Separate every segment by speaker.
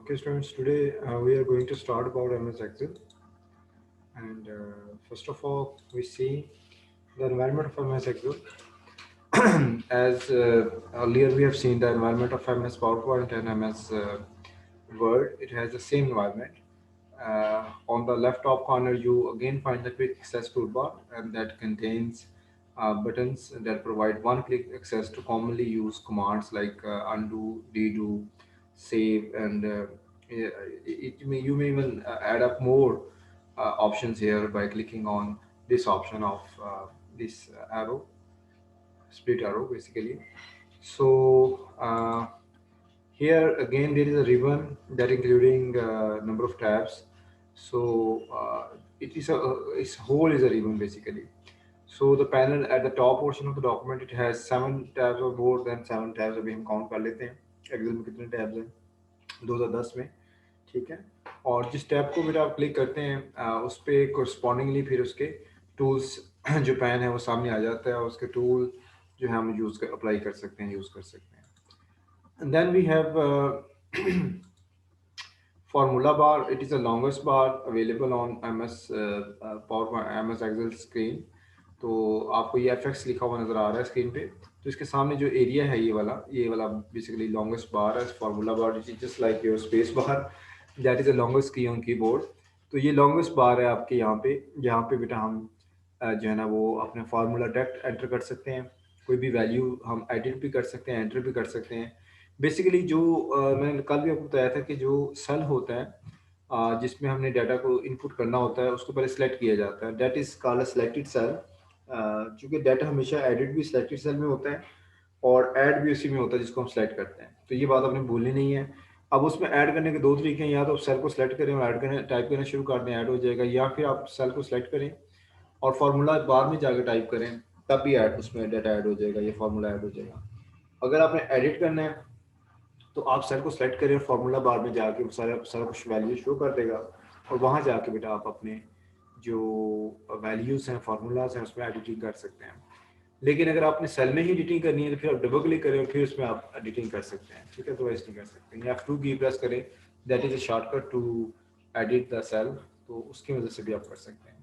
Speaker 1: Okay, students, today we are going to start about MS Excel. And first of all, we see the environment of MS Excel. As earlier we have seen the environment of MS PowerPoint and MS Word, it has the same environment. On the left top corner, you again find the quick access toolbar, and that contains buttons that provide one-click access to commonly used commands like undo, redo, save, and you may even add up more options here by clicking on this option of this arrow, split arrow basically. So here again there is a ribbon that including number of tabs. So it is a its whole is a ribbon basically. So the panel at the top portion of the document, it has 7 tabs or more than 7 tabs. अभी हम count कर लेते हैं Excel में कितने tabs हैं, 2010 में, ठीक है। और जिस टैब को भी आप क्लिक करते हैं उस पर कोरस्पॉन्डिंगली फिर उसके टूल्स जो पैन है वो सामने आ जाता है, और उसके टूल जो है हम यूज़ कर अप्लाई कर सकते हैं, यूज़ कर सकते हैं। And then we have formula bar. It is the longest bar available on MS PowerPoint, MS Excel screen. तो आपको ये FX लिखा हुआ नज़र आ रहा है स्क्रीन पे। तो इसके सामने जो एरिया है ये वाला बेसिकली लॉन्गेस्ट बार है, formula bar, it is just like your space bar, that is the longest key on keyboard. तो ये लॉन्गेस्ट बार है आपके यहाँ पे, जहाँ पे बेटा हम जो है ना वो अपने फार्मूला डायरेक्ट एंटर कर सकते हैं, कोई भी वैल्यू हम एडिट भी कर सकते हैं, एंटर भी कर सकते हैं। बेसिकली जो मैंने कल भी आपको बताया था कि जो सेल होता है जिसमें हमने डाटा को इनपुट करना होता है, उसको पहले सेलेक्ट किया जाता है, that is called a selected cell. चूँकि डाटा हमेशा एडिट भी सिलेक्टेड सेल में होता है और ऐड भी उसी में होता है जिसको हम सेलेक्ट करते हैं, तो ये बात आपने भूलनी नहीं है। अब उसमें ऐड करने के दो तरीके हैं, या तो सेल को सेलेक्ट करें और ऐड करने टाइप करना शुरू कर दें, ऐड हो जाएगा, या फिर आप सेल को सेलेक्ट करें और फार्मूला बाद में जाकर टाइप करें, तब भी ऐड उसमें डाटा ऐड हो जाएगा, ये फार्मूला ऐड हो जाएगा। अगर आपने एडिट करना है तो आप सेल को सेलेक्ट करें और फार्मूला बार में जाके सारा कुछ वैल्यू शो कर देगा, और वहाँ जाके बेटा आप अपने जो वैल्यूज़ हैं, फार्मूलाज हैं, उसमें एडिटिंग कर सकते हैं। लेकिन अगर आपने सेल में ही एडिटिंग करनी है तो फिर आप डबल क्लिक करें और फिर उसमें आप एडिटिंग कर सकते हैं, ठीक है। तो ऐसे नहीं कर सकते, या F2 की प्रेस करें, that is a shortcut to edit the cell, तो उसकी वजह से भी आप कर सकते हैं।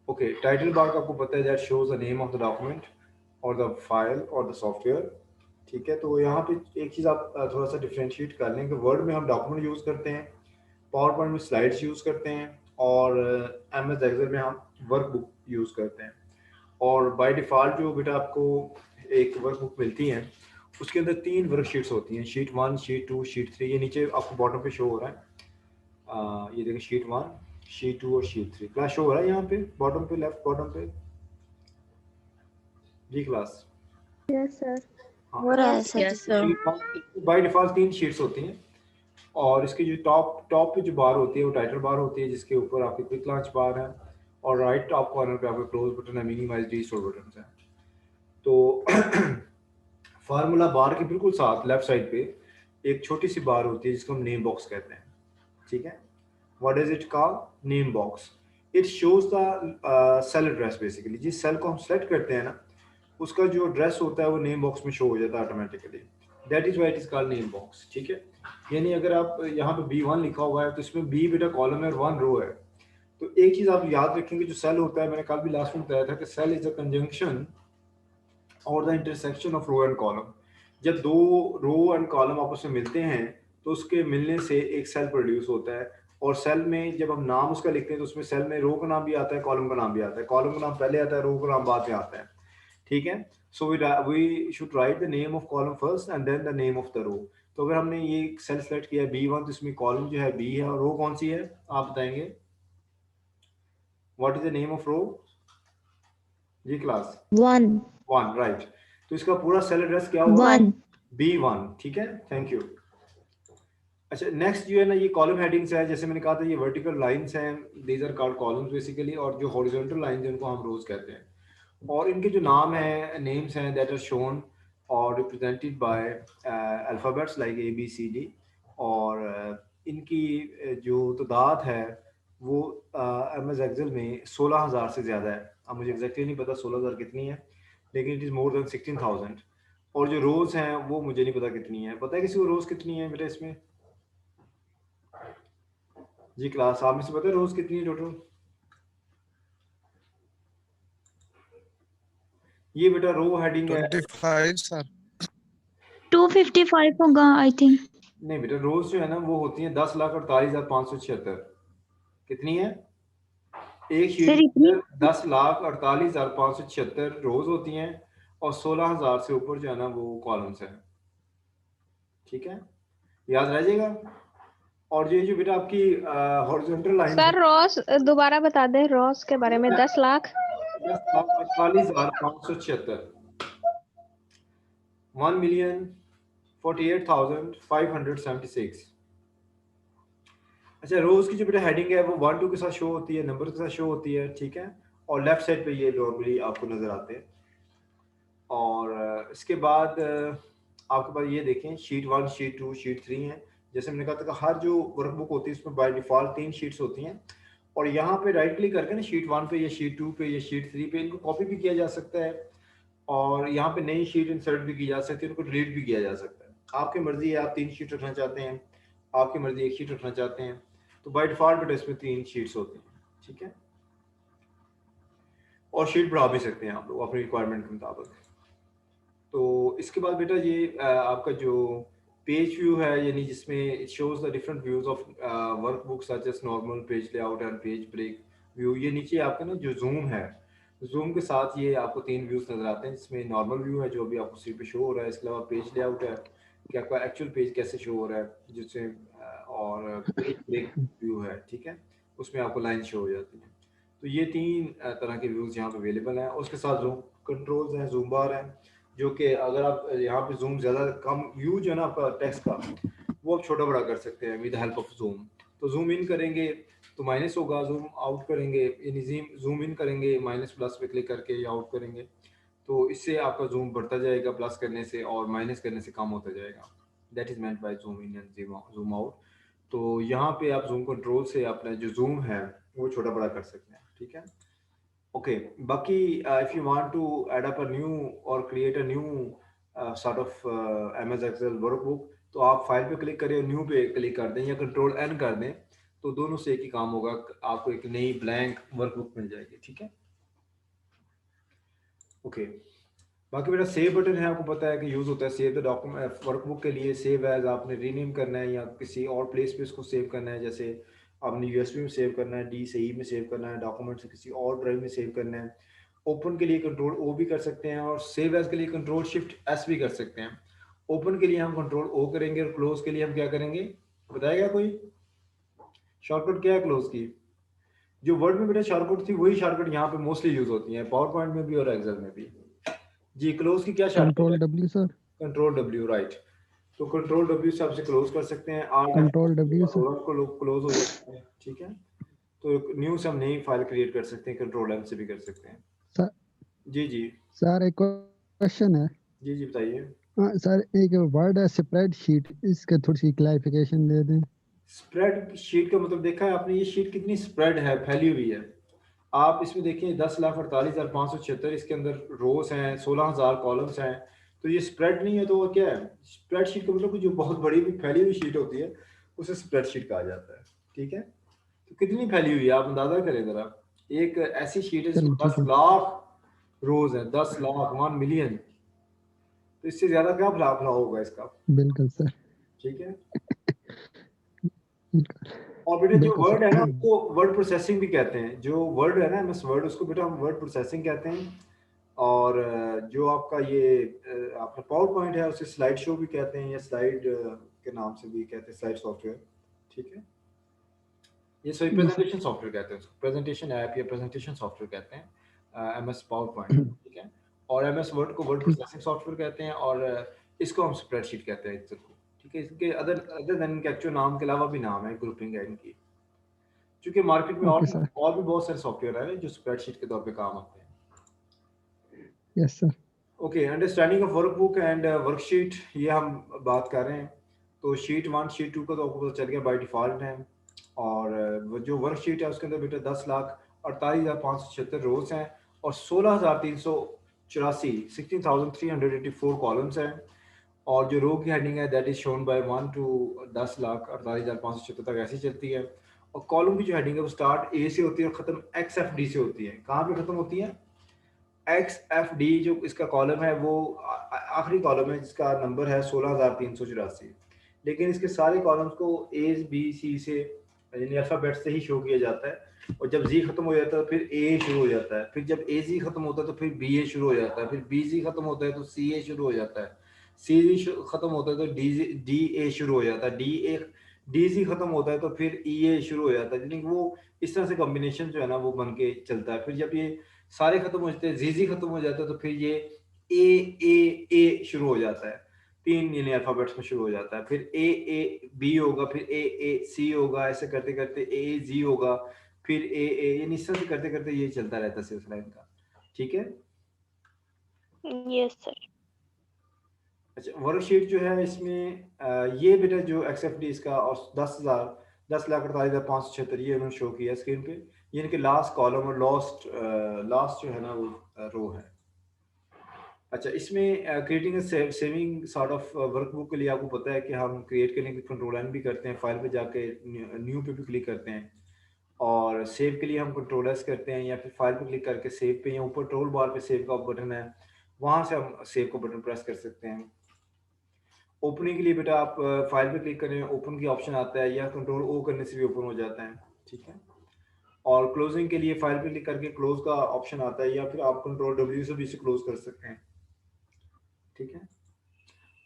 Speaker 1: ओके, टाइटल बार का आपको पता है, that shows the name of the document और द फाइल और द सॉफ्टवेयर, ठीक है। तो यहाँ पे एक चीज़ आप थोड़ा सा डिफ्रेंशिएट कर लें कि वर्ड में हम डॉक्यूमेंट यूज़ करते हैं, पावर पॉइंट में स्लाइड्स यूज़ करते हैं, और MS एक्सेल में हम वर्कबुक यूज़ करते हैं। और बाय डिफ़ॉल्ट जो बेटा आपको एक वर्कबुक मिलती है, उसके अंदर 3 वर्कशीट्स होती हैं, शीट 1, शीट 2, शीट 3। ये नीचे आपको बॉटम पे शो हो रहा है, ये देखिए शीट 1, शीट 2 और शीट 3 क्लास शो हो रहा है यहाँ पे बॉटम पे, लेफ्ट बॉटम पे जी क्लास।
Speaker 2: Yes sir.
Speaker 1: हाँ,
Speaker 2: हो रहा है sir.
Speaker 3: Yes sir.
Speaker 1: Sheet by default 3 sheets होती हैं, और इसकी जो टॉप टॉप पे जो बार होती है वो टाइटल बार होती है, जिसके ऊपर आपकी क्विक लॉन्च बार है, और राइट टॉप कॉर्नर पे आपका क्लोज बटन है, मिनिमाइज, रीस्टोर बटन है। तो फार्मूला बार के बिल्कुल साथ लेफ्ट साइड पे एक छोटी सी बार होती है जिसको हम नेम बॉक्स कहते हैं, ठीक है। What is it called? Name box. It shows the cell address. Basically जिस सेल को हम सेलेक्ट करते हैं ना, उसका जो एड्रेस होता है वो नेम बॉक्स में शो हो जाता है automatically, that is why it is called name box, ठीक है। यानी अगर आप यहाँ पे B1 लिखा हुआ है तो इसमें B बेटा कॉलम है और 1 रो है। तो एक चीज आप याद रखेंगे, जो सेल होता है, मैंने कल भी लास्ट में बताया था कि सेल इज अ कंजंक्शन और the intersection of row and column. जब दो रो एंड कॉलम आपस में मिलते हैं तो उसके मिलने से एक सेल प्रोड्यूस होता है, और सेल में जब हम नाम उसका लिखते हैं तो उसमें सेल में रो का नाम भी आता है, कॉलम का नाम भी आता है, कॉलम का नाम पहले आता है, रो का नाम बाद में आता है, ठीक है। So we should write the name of column first and then the name of the row. तो अगर हमने ये सेल सेलेक्ट किया B1, तो इसमें कॉलम जो है B है और रो कौन सी है आप बताएंगे? What is the name of row जी क्लास?
Speaker 2: 1
Speaker 1: 1, राइट। तो इसका पूरा सेल एड्रेस क्या होगा?
Speaker 2: 1
Speaker 1: B1, ठीक है, थैंक यू। अच्छा, नेक्स्ट जो है ना, ये कॉलम हेडिंग्स है, जैसे मैंने कहा था ये वर्टिकल लाइंस हैं, these are called columns basically, और जो हॉरिजॉन्टल लाइंस हैं उनको हम रोज कहते हैं, और इनके जो नाम हैं, नेम्स हैं, दैट आर शोन और represented by alphabets like ABCD, और इनकी जो तादाद है वो MS एक्सेल में 16,000 से ज़्यादा है। अब मुझे एग्जैक्टली नहीं पता 16,000 कितनी है, लेकिन इट इज़ मोर देन 16,000। और जो रोज़ हैं वो मुझे नहीं पता कितनी है, पता है किसी को रोज़ कितनी है बेटा इसमें? जी क्लास, आप मुझे पता है रोज कितनी है टोटल? ये बेटा रो हेडिंग है।
Speaker 2: 25 सर।
Speaker 3: 255 होगा आई थिंक।
Speaker 1: नहीं बेटा, रोज जो है ना वो होती है 10,48,576। कितनी है? एक शीट
Speaker 3: सर
Speaker 1: के
Speaker 3: इतनी?
Speaker 1: अंदर 10,48,576 रोज होती हैं और 16,000 से ऊपर जो है ना वो कॉलम्स हैं। ठीक है, याद रह जाएगा। और ये जो बेटा आपकी हॉरिजॉन्टल लाइन है,
Speaker 4: सर रॉस दोबारा बता दे रॉस के बारे में। 10 लाख
Speaker 1: 10,48,576, 1,48,576। अच्छा, रोज की जो बेटा हेडिंग है वो 1 2 के साथ शो होती है, नंबर के साथ शो होती है। ठीक है, और लेफ्ट साइड पे ये नॉर्मली आपको नजर आते हैं। और इसके बाद आपके पास ये देखें, शीट 1, शीट 2, शीट 3 है। जैसे मैंने कहा था कि हर जो वर्कबुक होती है उसमें बाय डिफॉल्ट 3 शीट्स होती हैं। और यहाँ पे राइट क्लिक करके ना शीट 1 पे या शीट 2 पे या शीट 3 पे इनको कॉपी भी किया जा सकता है, और यहाँ पे नई शीट इंसर्ट भी की जा सकती है, उनको डिलीट भी किया जा सकता है। आपकी मर्जी है, आप 3 शीट रखना चाहते हैं, आपकी मर्जी 1 शीट रखना चाहते हैं। तो बाय डिफॉल्ट बेटा इसमें 3 शीट्स होती हैं। ठीक है, और शीट बढ़ा भी सकते हैं आप लोग अपनी रिक्वायरमेंट के मुताबिक। तो इसके बाद बेटा ये आपका जो पेज व्यू है, यानी जिसमें it shows the different views of workbook such as normal, page layout and page break view. ये नीचे आपका ना जो जूम है, जूम के साथ ये आपको 3 व्यूज नजर आते हैं, जिसमें नॉर्मल व्यू है जो अभी आपको स्क्रीन पे शो हो रहा है। इसके अलावा पेज लेआउट है कि आपका एक्चुअल पेज कैसे शो हो रहा है, जिससे और पेज ब्रेक व्यू है। ठीक है, उसमें आपको लाइन शो हो जाती है। तो ये 3 तरह के व्यूज यहाँ पे अवेलेबल हैं। उसके साथ जूम कंट्रोल्स हैं, जूम बार है, जो कि अगर आप यहाँ पे जूम ज़्यादा कम व्यू जो है ना आपका टेक्स्ट का, वो आप छोटा बड़ा कर सकते हैं विद हेल्प ऑफ जूम। तो जूम इन करेंगे तो माइनस होगा, जूम आउट करेंगे यानी जूम इन करेंगे माइनस प्लस पे क्लिक करके या आउट करेंगे, तो इससे आपका जूम बढ़ता जाएगा प्लस करने से, और माइनस करने से कम होता जाएगा। That is meant by zoom in and zoom out. तो यहाँ पे आप जूम कंट्रोल से अपना जो जूम है वो छोटा बड़ा कर सकते हैं। ठीक है, okay, Baki, if you want to add up a new or create a new sort of MS Excel workbook, तो आप फाइल पे क्लिक करें, न्यू पे क्लिक कर दें या कंट्रोल एन कर दें, तो दोनों से एक ही काम होगा, आपको एक नई ब्लैंक वर्कबुक मिल जाएगी। ठीक है, ओके। बाकी मेरा सेव बटन है, आपको पता है कि यूज़ होता है सेव द डॉक्यूमेंट वर्कबुक के लिए। सेव एज आपने रीनेम करना है या किसी और प्लेस पे इसको सेव करना है, जैसे आपने यूएसबी में सेव करना है, डी से ई में सेव करना है, डॉक्यूमेंट से किसी और ड्राइव में सेव करना है। ओपन के लिए कंट्रोल ओ भी कर सकते हैं, और सेव एज के लिए कंट्रोल शिफ्ट एस भी कर सकते हैं। ओपन के लिए हम कंट्रोल ओ करेंगे, और क्लोज के लिए हम क्या करेंगे, बताएगा कोई? शॉर्टकट क्या है क्लोज की? जो वर्ड में बेटा शॉर्टकट थी वही शॉर्टकट यहाँ पे मोस्टली यूज होती है, पावर पॉइंट में भी और एक्सेल में भी। जी, क्लोज की क्या शॉर्टकट है?
Speaker 5: Control W sir.
Speaker 1: Control W, right. तो कंट्रोल डब्ल्यू से आपसे क्लोज कर सकते हैं, आर
Speaker 5: कंट्रोल डब्ल्यू सर।
Speaker 1: को क्लोज हो जाता है। ठीक है, तो न्यू से हम नई फाइल क्रिएट कर सकते हैं, कंट्रोल एम से भी कर सकते हैं।
Speaker 5: सर
Speaker 1: जी जी
Speaker 5: सर एक क्वेश्चन है।
Speaker 1: जी जी बताइए।
Speaker 5: हाँ सर, एक वर्ड है स्प्रेड शीट, इसके थोड़ी सी क्लैरिफिकेशन दे दें।
Speaker 1: स्प्रेड शीट का मतलब देखा है आपने, ये शीट कितनी स्प्रेड है, फैली हुई है। आप इसमें देखिए 10,48,576, इसके अंदर रोज हैं, 16,000 कॉलम्स हैं। तो ये स्प्रेड नहीं है तो वो क्या है? स्प्रेड शीट का मतलब जो बहुत बड़ी भी फैली हुई शीट होती है उसे स्प्रेड शीट कहा जाता है। ठीक है, तो कितनी फैली हुई है आप अंदाजा करें जरा। एक ऐसी शीट है जिसमें
Speaker 5: चलो ठीक
Speaker 1: 10
Speaker 5: है।
Speaker 1: लाख रोज हैं, 10 लाख, 1 मिलियन। तो इससे ज्यादा क्या फैलाव होगा इसका?
Speaker 5: बिल्कुल सर।
Speaker 1: ठीक है,
Speaker 5: बिल्कुल
Speaker 1: और बेटा जो
Speaker 5: बिल्कुल
Speaker 1: वर्ड है ना
Speaker 5: सर।
Speaker 1: उसको वर्ड प्रोसेसिंग भी कहते हैं। जो वर्ड है ना एमएस वर्ड, उसको बेटा हम वर्ड प्रोसेसिंग कहते हैं। और जो आपका ये आपका पावर पॉइंट है उसे स्लाइड शो भी कहते हैं, या स्लाइड के नाम से भी कहते हैं, स्लाइड सॉफ्टवेयर। ठीक है, ये sorry
Speaker 5: yes sir.
Speaker 1: Presentation software कहते हैं उसको, प्रेजेंटेशन ऐप या प्रेजेंटेशन सॉफ्टवेयर कहते हैं एमएस पावर पॉइंट। ठीक है, और एमएस वर्ड को वर्ड
Speaker 5: ठीक।
Speaker 1: प्रोसेसिंग सॉफ्टवेयर कहते हैं, और इसको हम स्प्रेडशीट कहते हैं एक्सेल को। ठीक है, इसके अदर देन इनके एक्चुअल नाम के अलावा भी नाम है, ग्रुपिंग है इनकी। क्योंकि मार्केट में
Speaker 5: ओके सर।
Speaker 1: और भी बहुत सारे सॉफ्टवेयर हैं जो स्प्रेडशीट के तौर पे काम आते हैं।
Speaker 5: Yes sir.
Speaker 1: Okay, understanding of workbook and worksheet, ये हम बात कर रहे हैं। तो शीट 1 शीट 2 का तो आपको पता चल गया बाय डिफॉल्ट है। और वो जो वर्कशीट है उसके अंदर बेटा 10,48,576 रोज हैं, और 16,384 16,384 कॉलम्स हैं। और जो रो की हेडिंग है that is shown by 1 to 10,48,576 तक ऐसी चलती है। और कॉलम की जो हेडिंग है वो स्टार्ट ए से होती है और खत्म एक्स एफ डी से होती है। कहाँ पे खत्म होती है? एक्स एफ डी जो इसका कॉलम है वो आखिरी कॉलम है जिसका नंबर है 16,384। लेकिन इसके सारे कॉलम्स को ए बी सी से यानी अल्फाबेट से ही शो किया जाता है, और जब जी खत्म हो जाता है फिर ए शुरू हो जाता है, फिर जब ए जी खत्म होता है तो फिर बी ए शुरू हो जाता है, फिर बी जी खत्म होता है तो सी ए शुरू हो जाता है, सी जी खत्म होता है तो डी ए शुरू हो जाता है, डी सी खत्म होता है तो फिर ई ए शुरू हो जाता है। यानी वो इस तरह से कॉम्बिनेशन जो है ना वो बन के चलता है। फिर जब ये सारे खत्म हो जाते हैं, जी खत्म हो जाता है तो फिर ये ए शुरू हो जाता है, तीन यानी अल्फाबेट्स में शुरू हो जाता है। फिर ए बी होगा, फिर ए सी होगा, ऐसे करते करते ए जी होगा, फिर ए यानी इस तरह से करते करते ये चलता रहता है सिलसिला इनका। ठीक है।
Speaker 4: Yes sir.
Speaker 1: अच्छा, वर्कशीट जो है इसमें ये बेटा जो एक्सएफडी इसका और 10,48,576 ये उन्होंने शो किया स्क्रीन पे। ये इनके लास्ट कॉलम और लास्ट जो है ना वो रो है। अच्छा, इसमें creating saving sort of workbook के लिए आपको पता है कि हम क्रिएट करने के कंट्रोल एन भी करते हैं, फाइल पे जाके न्यू पे भी क्लिक करते हैं, और सेव के लिए हम कंट्रोल एस करते हैं, या फिर फाइल पे क्लिक करके सेव पे, या ऊपर टूल बार पे सेव का बटन है वहाँ से हम सेव का बटन प्रेस कर सकते हैं। ओपनिंग के लिए बेटा आप फाइल पे क्लिक करें, ओपन की ऑप्शन आता है, या कंट्रोल ओ करने से भी ओपन हो जाता है। ठीक है। और क्लोजिंग के लिए फाइल पे क्लिक करके क्लोज का ऑप्शन आता है, या फिर आप कंट्रोल डब्ल्यू से भी इसे क्लोज कर सकते हैं। ठीक है।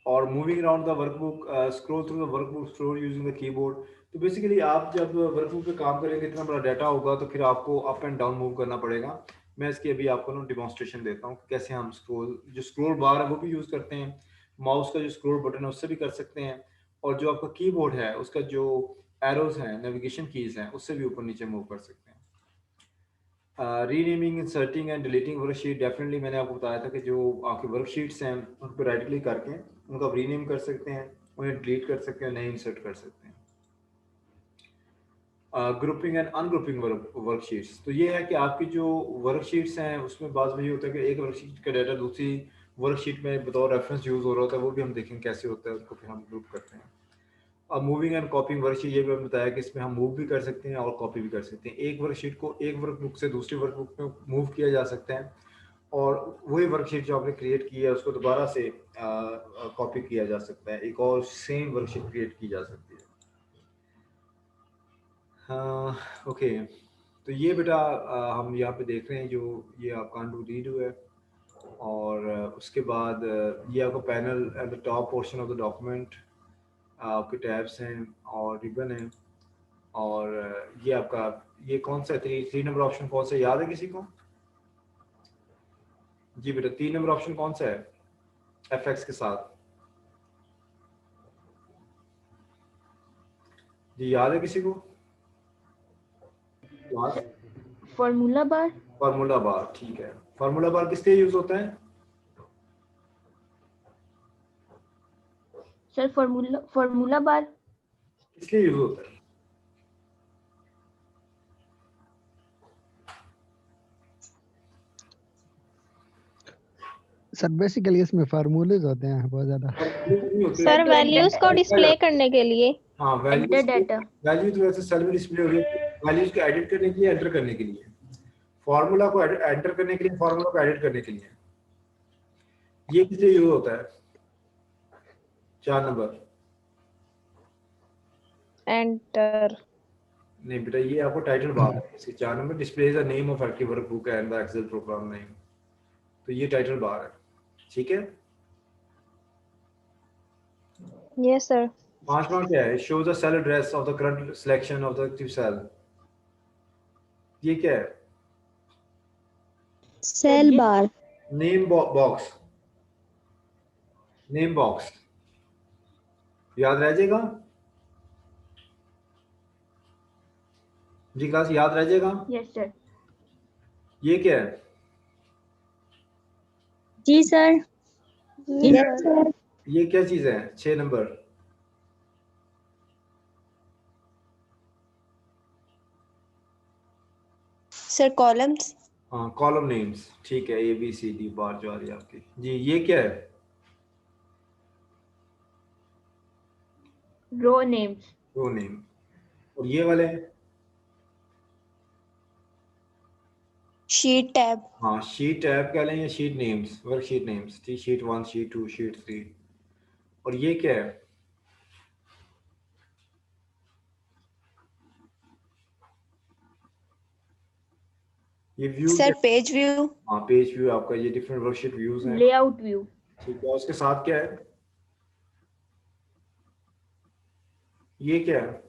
Speaker 1: और moving around the workbook, scroll through the workbook, scroll using the keyboard. तो बेसिकली आप जब वर्कबुक पे काम करेंगे, इतना बड़ा डाटा होगा तो फिर आपको अप एंड डाउन मूव करना पड़ेगा। मैं इसकी अभी आपको ना डिमॉन्स्ट्रेशन देता हूँ कैसे हम स्क्रॉल बार है वो भी यूज़ करते हैं, माउस का जो स्क्रॉल बटन है उससे भी कर सकते हैं, और जो आपका कीबोर्ड है उसका जो एरोज हैं, नेविगेशन कीज हैं, उससे भी ऊपर नीचे मूव कर सकते हैं। Renaming, inserting and deleting worksheet, definitely मैंने आपको बताया था कि जो आपकी वर्कशीट्स हैं उन पर राइट क्लिक करके उनको आप रीनेम कर सकते हैं, उन्हें डिलीट कर सकते हैं, नए इंसर्ट कर सकते हैं। ग्रुपिंग एंड अनग्रुपिंग वर्कशीट्स, तो ये है कि आपकी जो वर्कशीट्स हैं उसमें बाज़ वही होता है कि एक वर्कशीट का डाटा दूसरी वर्कशीट में बतौर रेफरेंस यूज़ हो रहा होता है, वो भी हम देखेंगे कैसे होता है, उसको फिर हम ग्रुप करते हैं। अब मूविंग एंड कॉपिंग वर्कशीट, ये भी हमने बताया कि इसमें हम मूव भी कर सकते हैं और कॉपी भी कर सकते हैं। एक वर्कशीट को एक वर्कबुक से दूसरी वर्कबुक में मूव किया जा सकता है, और वही वर्कशीट जो आपने क्रिएट की है उसको दोबारा से कॉपी किया जा सकता है, एक और सेम वर्कशीट क्रिएट की जा सकती है। हाँ, ओके। तो ये बेटा हम यहाँ पे देख रहे हैं जो ये आपका अंडू रीडू है, और उसके बाद ये आपका panel at the top portion of the document, आपके टैब्स हैं और रिबन है, और ये आपका ये कौन सा है, 3 नंबर ऑप्शन कौन सा याद है किसी को? जी बेटा 3 नंबर ऑप्शन कौन सा है एफएक्स के साथ? जी याद है किसी को?
Speaker 2: Formula bar.
Speaker 1: फार्मूला बार, ठीक है। फार्मूला बार किस लिए यूज होता है?
Speaker 2: सर फॉर्मूला बार
Speaker 1: किस लिए यूज होता है?
Speaker 5: सर बेसिकली इसमें फार्मूलेज होते हैं बहुत ज्यादा।
Speaker 4: सर वैल्यूज को डिस्प्ले करने के लिए।
Speaker 1: हाँ,
Speaker 2: एंटर डाटा।
Speaker 1: वैल्यू तो वैसे सेल में डिस्प्ले हो रही है, वैल्यूज को एडिट करने के लिए, एंटर करने के लिए, फार्मूला को एंटर करने के लिए, फार्मूला को एडिट करने के लिए। ये किस लिए यूज होता है? 4 नंबर।
Speaker 4: एंटर।
Speaker 1: नहीं बेटा, ये आपको टाइटल बार है इसके 4 number, display the name of active workbook and the Excel program name, तो ये टाइटल बार है। ठीक है।
Speaker 4: Yes sir.
Speaker 1: 5वां क्या है? Show the cell address of the current selection of the active cell, ये क्या है?
Speaker 3: Cell bar.
Speaker 1: Name box, name box याद रह जाएगा जी, क्लास याद रह जाएगा?
Speaker 2: Yes sir.
Speaker 1: ये क्या है?
Speaker 3: जी सर।
Speaker 4: Yes sir.
Speaker 1: ये क्या चीज है? 6 नंबर।
Speaker 3: Sir columns.
Speaker 1: हाँ, कॉलम नेम्स, ठीक है, ए बी सी डी बार जो आ रही है आपकी। जी, ये क्या है?
Speaker 2: रो नेम्स।
Speaker 1: रो नेम। और ये वाले
Speaker 3: शीट टैब,
Speaker 1: हाँ शीट टैब कह लें या शीट नेम्स, वर्कशीट नेम्स, ठीक, शीट 1 शीट 2 शीट 3। और ये क्या है? ये व्यू
Speaker 3: सर पेज व्यू,
Speaker 1: हाँ पेज व्यू आपका, ये डिफरेंट वर्कशीट व्यूज हैं,
Speaker 2: लेआउट व्यू,
Speaker 1: ठीक है। उसके साथ क्या है? ये क्या है?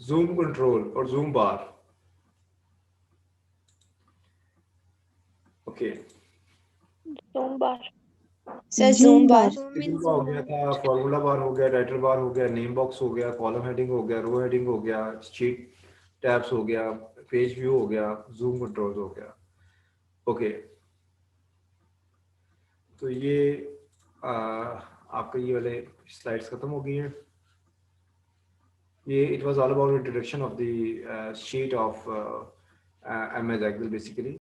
Speaker 1: जूम कंट्रोल और जूम बार। ओके,
Speaker 4: जूम बार।
Speaker 3: सर जूम बार,
Speaker 1: का हो गया था, फॉर्मूला बार हो गया, टाइटल बार हो गया, नेम बॉक्स हो गया, कॉलम हेडिंग हो गया, रो हेडिंग हो गया, शीट टैब्स हो गया, पेज व्यू हो गया, जूम कंट्रोल हो गया। ओके, तो ये आपका ये वाले स्लाइड्स खत्म हो गई हैं। ये it was all about introduction of the sheet of MS Excel basically.